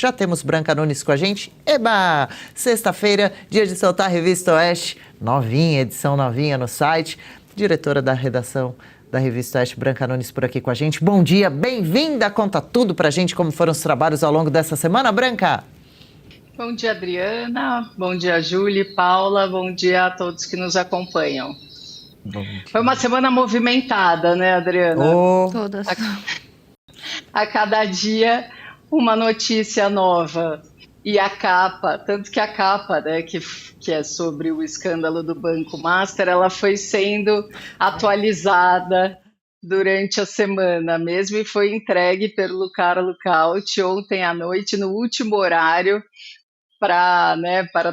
Já temos Branca Nunes com a gente. Eba! Sexta-feira, dia de soltar a Revista Oeste. Novinha, edição novinha no site. Diretora da redação da Revista Oeste, Branca Nunes, por aqui com a gente. Bom dia, bem-vinda! Conta tudo pra gente, como foram os trabalhos ao longo dessa semana, Branca! Bom dia, Adriana. Bom dia, Júlia, Paula. Bom dia a todos que nos acompanham. Foi uma semana movimentada, né, Adriana? Todas. A cada dia uma notícia nova. E a capa, tanto que a capa, né, que é sobre o escândalo do Banco Master, ela foi sendo atualizada durante a semana mesmo e foi entregue pelo Carlo Cauti ontem à noite, no último horário, para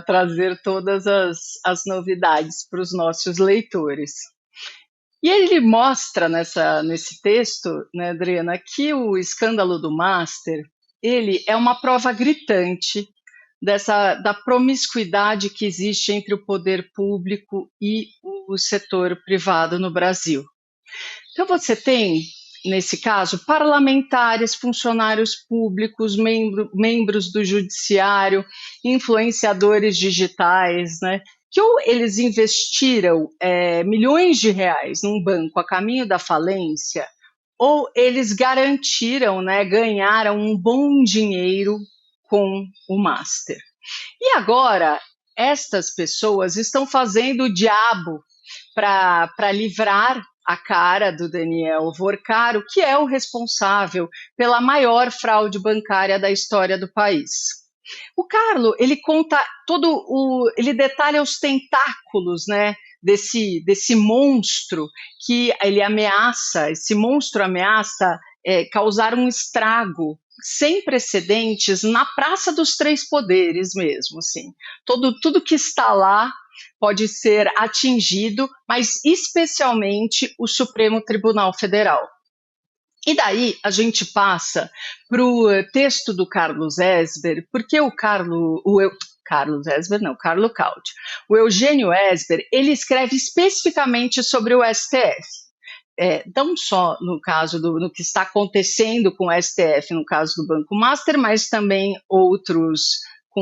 trazer todas as novidades para os nossos leitores. E ele mostra nesse texto, né, Adriana, que o escândalo do Master, ele é uma prova gritante da promiscuidade que existe entre o poder público e o setor privado no Brasil. Então você tem, nesse caso, parlamentares, funcionários públicos, membros do judiciário, influenciadores digitais, né, que ou eles investiram milhões de reais num banco a caminho da falência, ou eles garantiram, né, ganharam um bom dinheiro com o Master. E agora, estas pessoas estão fazendo o diabo para livrar a cara do Daniel Vorcaro, que é o responsável pela maior fraude bancária da história do país. O Carlo, ele conta ele detalha os tentáculos, né, desse monstro que ele ameaça, esse monstro ameaça causar um estrago sem precedentes na Praça dos Três Poderes mesmo, assim. Tudo que está lá pode ser atingido, mas especialmente o Supremo Tribunal Federal. E daí a gente passa para o texto do Carlos Esber, porque Carlo Cauti. O Eugênio Esber, ele escreve especificamente sobre o STF. Não só no caso no que está acontecendo com o STF, no caso do Banco Master, mas também com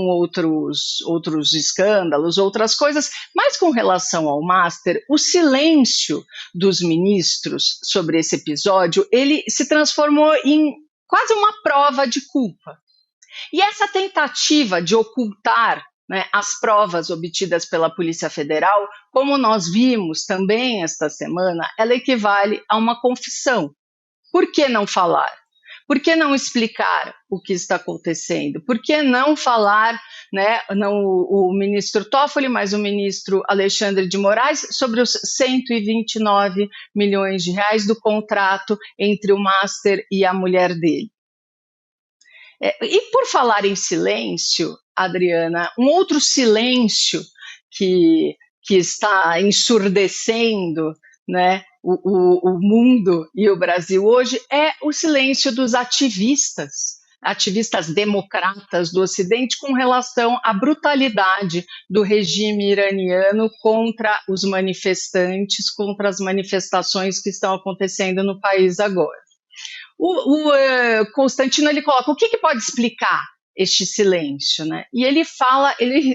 outros escândalos, outras coisas, mas com relação ao Master, o silêncio dos ministros sobre esse episódio, ele se transformou em quase uma prova de culpa. E essa tentativa de ocultar, né, as provas obtidas pela Polícia Federal, como nós vimos também esta semana, ela equivale a uma confissão. Por que não falar? Por que não explicar o que está acontecendo? Por que não falar, né, não o ministro Toffoli, mas o ministro Alexandre de Moraes, sobre os 129 milhões de reais do contrato entre o Master e a mulher dele? E por falar em silêncio, Adriana, um outro silêncio que está ensurdecendo, né, o mundo e o Brasil hoje é o silêncio dos ativistas democratas do Ocidente com relação à brutalidade do regime iraniano contra os manifestantes, contra as manifestações que estão acontecendo no país agora. O Constantino, ele coloca, o que pode explicar este silêncio, né? E ele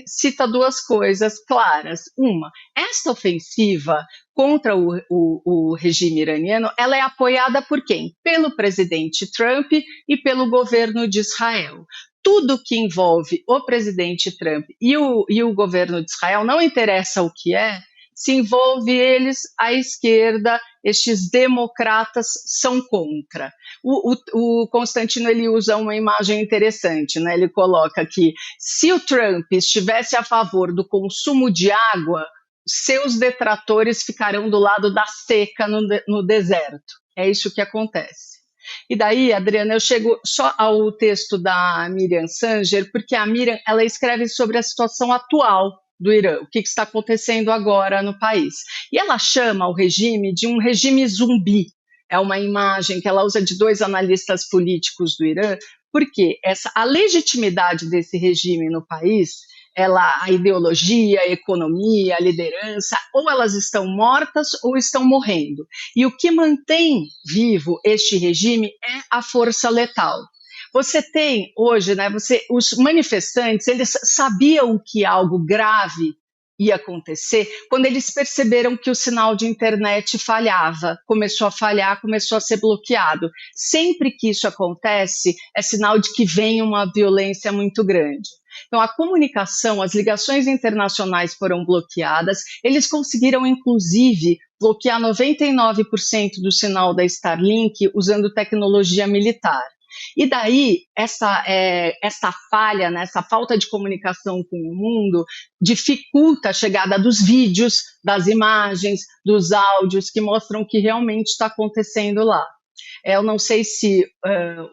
cita duas coisas claras. Uma, esta ofensiva contra o regime iraniano, ela é apoiada por quem? Pelo presidente Trump e pelo governo de Israel. Tudo que envolve o presidente Trump e o governo de Israel, não interessa o que se envolve eles, a esquerda, estes democratas são contra. O Constantino, ele usa uma imagem interessante, né? Ele coloca que se o Trump estivesse a favor do consumo de água, seus detratores ficarão do lado da seca no deserto. É isso que acontece. E daí, Adriana, eu chego só ao texto da Miriam Sanger, porque a Miriam, ela escreve sobre a situação atual do Irã, o que está acontecendo agora no país. E ela chama o regime de um regime zumbi. É uma imagem que ela usa de dois analistas políticos do Irã, porque a legitimidade desse regime no país, a ideologia, a economia, a liderança, ou elas estão mortas ou estão morrendo. E o que mantém vivo este regime é a força letal. Você tem hoje, né, os manifestantes, eles sabiam que algo grave ia acontecer quando eles perceberam que o sinal de internet falhava, começou a falhar, começou a ser bloqueado. Sempre que isso acontece, é sinal de que vem uma violência muito grande. Então, a comunicação, as ligações internacionais foram bloqueadas, eles conseguiram, inclusive, bloquear 99% do sinal da Starlink usando tecnologia militar. E daí, essa falha, né, essa falta de comunicação com o mundo, dificulta a chegada dos vídeos, das imagens, dos áudios, que mostram o que realmente está acontecendo lá. Eu não sei se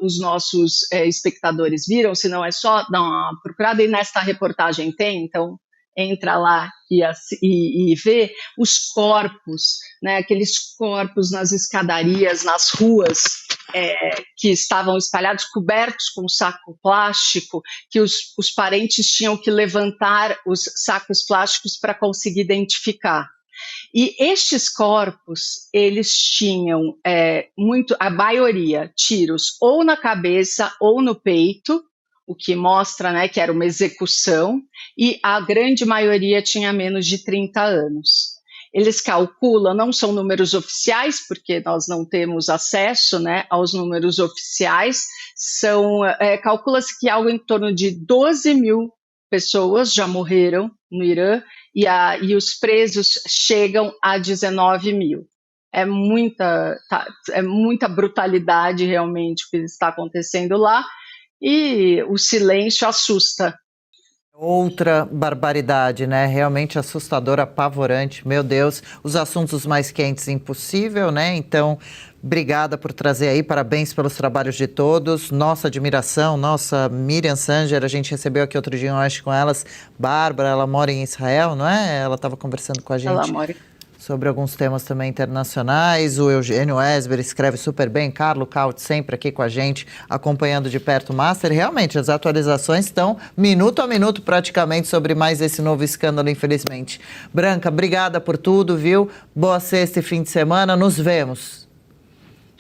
os nossos espectadores viram, se não é só dar uma procurada, e nesta reportagem tem, então entra lá e vê os corpos, né, aqueles corpos nas escadarias, nas ruas, que estavam espalhados, cobertos com saco plástico, que os parentes tinham que levantar os sacos plásticos para conseguir identificar. E estes corpos, eles tinham a maioria, tiros ou na cabeça ou no peito, o que mostra, né, que era uma execução, e a grande maioria tinha menos de 30 anos. Eles calculam, não são números oficiais, porque nós não temos acesso, né, aos números oficiais, calcula-se que algo em torno de 12 mil pessoas já morreram no Irã, e os presos chegam a 19 mil. É muita brutalidade realmente o que está acontecendo lá, e o silêncio assusta. Outra barbaridade, né? Realmente assustador, apavorante. Meu Deus, os assuntos mais quentes impossível, né? Então, obrigada por trazer aí, parabéns pelos trabalhos de todos. Nossa admiração, nossa Miriam Sanger, a gente recebeu aqui outro dia, eu acho, com elas. Bárbara, ela mora em Israel, não é? Ela estava conversando com a gente. Ela mora sobre alguns temas também internacionais. O Eugênio Esber escreve super bem. Carlo Caut sempre aqui com a gente, acompanhando de perto o Master. Realmente, as atualizações estão minuto a minuto praticamente sobre mais esse novo escândalo, infelizmente. Branca, obrigada por tudo, viu? Boa sexta e fim de semana. Nos vemos.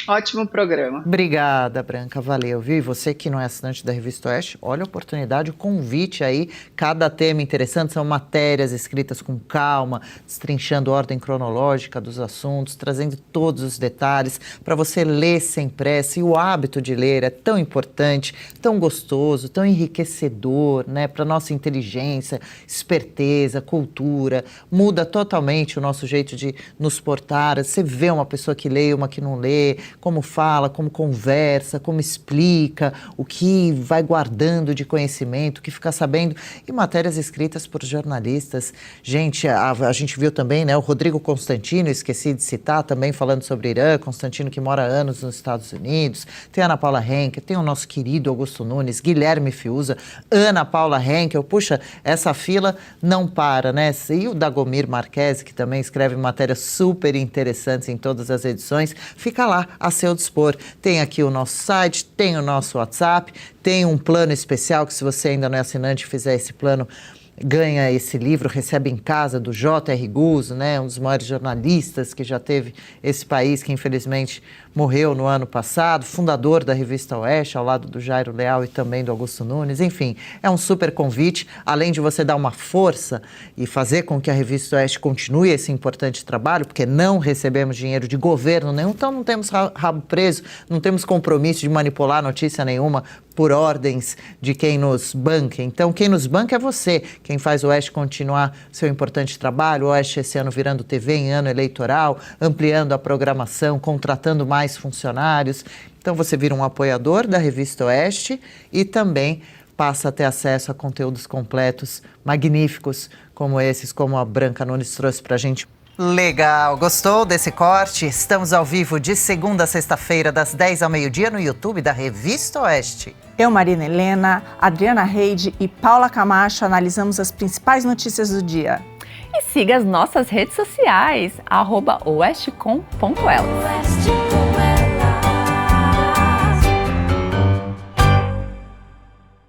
Ótimo programa. Obrigada, Branca, valeu, viu? E você que não é assinante da Revista Oeste, olha a oportunidade, o convite aí, cada tema interessante, são matérias escritas com calma, destrinchando a ordem cronológica dos assuntos, trazendo todos os detalhes para você ler sem pressa. E o hábito de ler é tão importante, tão gostoso, tão enriquecedor, né? Para nossa inteligência, esperteza, cultura, muda totalmente o nosso jeito de nos portar. Você vê uma pessoa que lê e uma que não lê, como fala, como conversa, como explica, o que vai guardando de conhecimento, o que fica sabendo. E matérias escritas por jornalistas. Gente, a gente viu também, né, o Rodrigo Constantino, esqueci de citar, também falando sobre Irã, Constantino que mora há anos nos Estados Unidos. Tem a Ana Paula Henkel, tem o nosso querido Augusto Nunes, Guilherme Fiuza, Ana Paula Henkel. Puxa, essa fila não para, né? E o Dagomir Marquesi, que também escreve matérias super interessantes em todas as edições. Fica lá, a seu dispor. Tem aqui o nosso site, tem o nosso WhatsApp, tem um plano especial que, se você ainda não é assinante, fizer esse plano, ganha esse livro, recebe em casa, do J.R. Guzzo, né, um dos maiores jornalistas que já teve esse país, que infelizmente morreu no ano passado, fundador da Revista Oeste, ao lado do Jairo Leal e também do Augusto Nunes. Enfim, é um super convite, além de você dar uma força e fazer com que a Revista Oeste continue esse importante trabalho, porque não recebemos dinheiro de governo nenhum, então não temos rabo preso, não temos compromisso de manipular notícia nenhuma por ordens de quem nos banca. Então, quem nos banca é você, quem faz o Oeste continuar seu importante trabalho. O Oeste esse ano virando TV em ano eleitoral, ampliando a programação, contratando mais funcionários. Então, você vira um apoiador da Revista Oeste e também passa a ter acesso a conteúdos completos, magníficos, como esses, como a Branca Nunes trouxe pra gente. Legal, gostou desse corte? Estamos ao vivo de segunda a sexta-feira, das 10 ao meio-dia, no YouTube da Revista Oeste. Eu, Marina Helena, Adriana Reide e Paula Camacho analisamos as principais notícias do dia. E siga as nossas redes sociais, @oestecom.elas.